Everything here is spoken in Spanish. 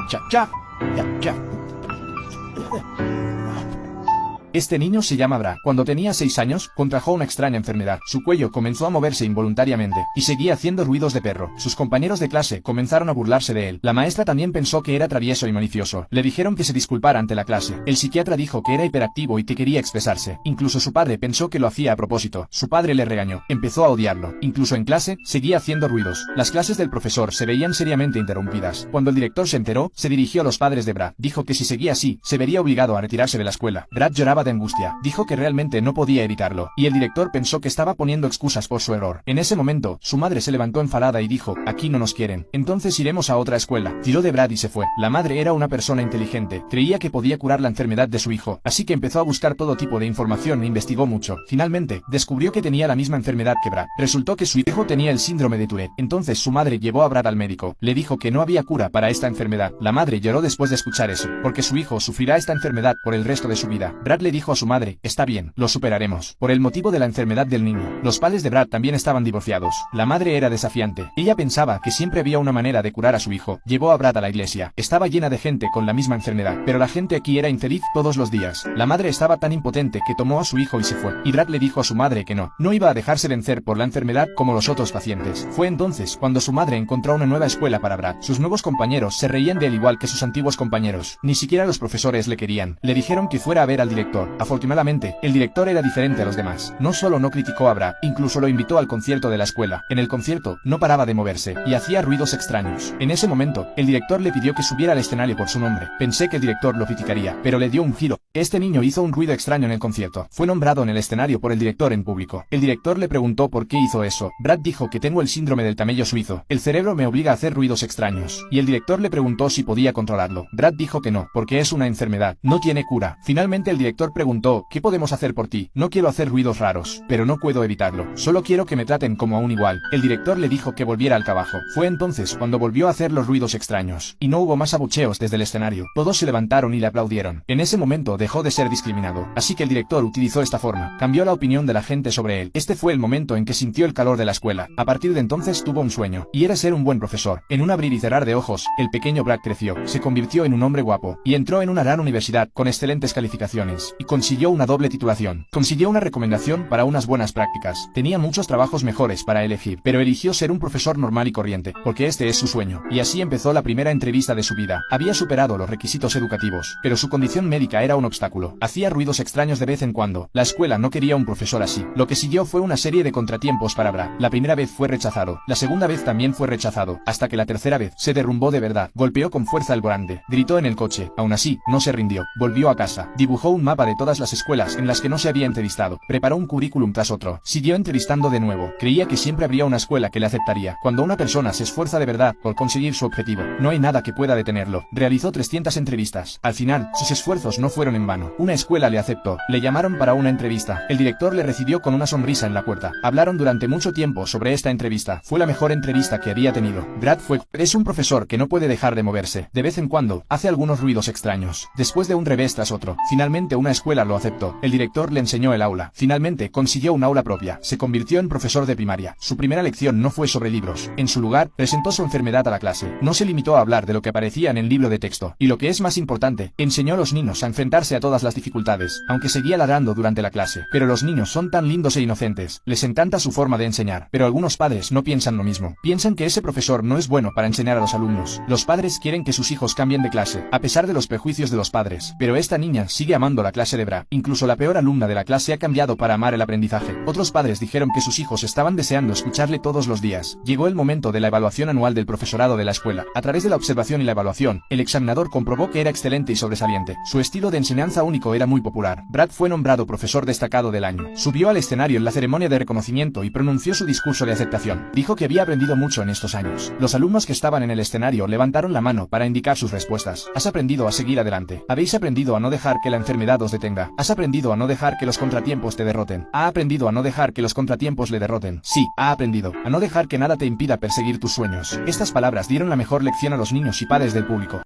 cha, cha, cha, cha. Este niño se llama Brad. Cuando tenía 6 años, contrajo una extraña enfermedad. Su cuello comenzó a moverse involuntariamente, y seguía haciendo ruidos de perro. Sus compañeros de clase comenzaron a burlarse de él. La maestra también pensó que era travieso y malicioso. Le dijeron que se disculpara ante la clase. El psiquiatra dijo que era hiperactivo y que quería expresarse. Incluso su padre pensó que lo hacía a propósito. Su padre le regañó. Empezó a odiarlo. Incluso en clase, seguía haciendo ruidos. Las clases del profesor se veían seriamente interrumpidas. Cuando el director se enteró, se dirigió a los padres de Brad. Dijo que si seguía así, se vería obligado a retirarse de la escuela. Brad lloraba de angustia. Dijo que realmente no podía evitarlo, y el director pensó que estaba poniendo excusas por su error. En ese momento, su madre se levantó enfadada y dijo, aquí no nos quieren, entonces iremos a otra escuela. Tiró de Brad y se fue. La madre era una persona inteligente, creía que podía curar la enfermedad de su hijo, así que empezó a buscar todo tipo de información e investigó mucho. Finalmente, descubrió que tenía la misma enfermedad que Brad. Resultó que su hijo tenía el síndrome de Tourette. Entonces su madre llevó a Brad al médico. Le dijo que no había cura para esta enfermedad. La madre lloró después de escuchar eso, porque su hijo sufrirá esta enfermedad por el resto de su vida. Brad le dijo a su madre, está bien, lo superaremos. Por el motivo de la enfermedad del niño, los padres de Brad también estaban divorciados. La madre era desafiante. Ella pensaba que siempre había una manera de curar a su hijo. Llevó a Brad a la iglesia. Estaba llena de gente con la misma enfermedad, pero la gente aquí era infeliz todos los días. La madre estaba tan impotente que tomó a su hijo y se fue. Y Brad le dijo a su madre que no iba a dejarse vencer por la enfermedad como los otros pacientes. Fue entonces cuando su madre encontró una nueva escuela para Brad. Sus nuevos compañeros se reían de él igual que sus antiguos compañeros. Ni siquiera los profesores le querían. Le dijeron que fuera a ver al director. Afortunadamente, el director era diferente a los demás. No solo no criticó a Brad, incluso lo invitó al concierto de la escuela. En el concierto, no paraba de moverse, y hacía ruidos extraños. En ese momento, el director le pidió que subiera al escenario por su nombre. Pensé que el director lo criticaría, pero le dio un giro. Este niño hizo un ruido extraño en el concierto. Fue nombrado en el escenario por el director en público. El director le preguntó por qué hizo eso. Brad dijo que tengo el síndrome del camello suizo. El cerebro me obliga a hacer ruidos extraños. Y el director le preguntó si podía controlarlo. Brad dijo que no, porque es una enfermedad. No tiene cura. Finalmente el director preguntó, ¿qué podemos hacer por ti? No quiero hacer ruidos raros, pero no puedo evitarlo. Solo quiero que me traten como a un igual. El director le dijo que volviera al trabajo. Fue entonces cuando volvió a hacer los ruidos extraños. Y no hubo más abucheos desde el escenario. Todos se levantaron y le aplaudieron. En ese momento dejó de ser discriminado. Así que el director utilizó esta forma. Cambió la opinión de la gente sobre él. Este fue el momento en que sintió el calor de la escuela. A partir de entonces tuvo un sueño, y era ser un buen profesor. En un abrir y cerrar de ojos, el pequeño Brad creció, se convirtió en un hombre guapo, y entró en una gran universidad con excelentes calificaciones, y consiguió una doble titulación. Consiguió una recomendación para unas buenas prácticas. Tenía muchos trabajos mejores para elegir, pero eligió ser un profesor normal y corriente, porque este es su sueño. Y así empezó la primera entrevista de su vida. Había superado los requisitos educativos, pero su condición médica era un obstáculo. Hacía ruidos extraños de vez en cuando. La escuela no quería un profesor así. Lo que siguió fue una serie de contratiempos para Brad. La primera vez fue rechazado. La segunda vez también fue rechazado, hasta que la tercera vez se derrumbó de verdad. Golpeó con fuerza el volante. Gritó en el coche. Aún así, no se rindió. Volvió a casa. Dibujó un mapa de todas las escuelas en las que no se había entrevistado. Preparó un currículum tras otro. Siguió entrevistando de nuevo. Creía que siempre habría una escuela que le aceptaría. Cuando una persona se esfuerza de verdad por conseguir su objetivo, no hay nada que pueda detenerlo. Realizó 300 entrevistas. Al final, sus esfuerzos no fueron en vano. Una escuela le aceptó. Le llamaron para una entrevista. El director le recibió con una sonrisa en la puerta. Hablaron durante mucho tiempo sobre esta entrevista. Fue la mejor entrevista que había tenido. Brad es un profesor que no puede dejar de moverse. De vez en cuando, hace algunos ruidos extraños. Después de un revés tras otro, finalmente una escuela lo aceptó. El director le enseñó el aula. Finalmente, consiguió un aula propia. Se convirtió en profesor de primaria. Su primera lección no fue sobre libros. En su lugar, presentó su enfermedad a la clase. No se limitó a hablar de lo que aparecía en el libro de texto. Y lo que es más importante, enseñó a los niños a enfrentarse a todas las dificultades, aunque seguía ladrando durante la clase. Pero los niños son tan lindos e inocentes. Les encanta su forma de enseñar. Pero algunos padres no piensan lo mismo. Piensan que ese profesor no es bueno para enseñar a los alumnos. Los padres quieren que sus hijos cambien de clase, a pesar de los prejuicios de los padres. Pero esta niña sigue amando la clase de Brad. Incluso la peor alumna de la clase ha cambiado para amar el aprendizaje. Otros padres dijeron que sus hijos estaban deseando escucharle todos los días. Llegó el momento de la evaluación anual del profesorado de la escuela. A través de la observación y la evaluación, el examinador comprobó que era excelente y sobresaliente. Su estilo de enseñanza único era muy popular. Brad fue nombrado profesor destacado del año. Subió al escenario en la ceremonia de reconocimiento y pronunció su discurso de aceptación. Dijo que había aprendido mucho en estos años. Los alumnos que estaban en el escenario levantaron la mano para indicar sus respuestas. Has aprendido a seguir adelante. Habéis aprendido a no dejar que la enfermedad os detenga. Has aprendido a no dejar que los contratiempos te derroten. Ha aprendido a no dejar que los contratiempos le derroten. Sí, ha aprendido a no dejar que nada te impida perseguir tus sueños. Estas palabras dieron la mejor lección a los niños y padres del público.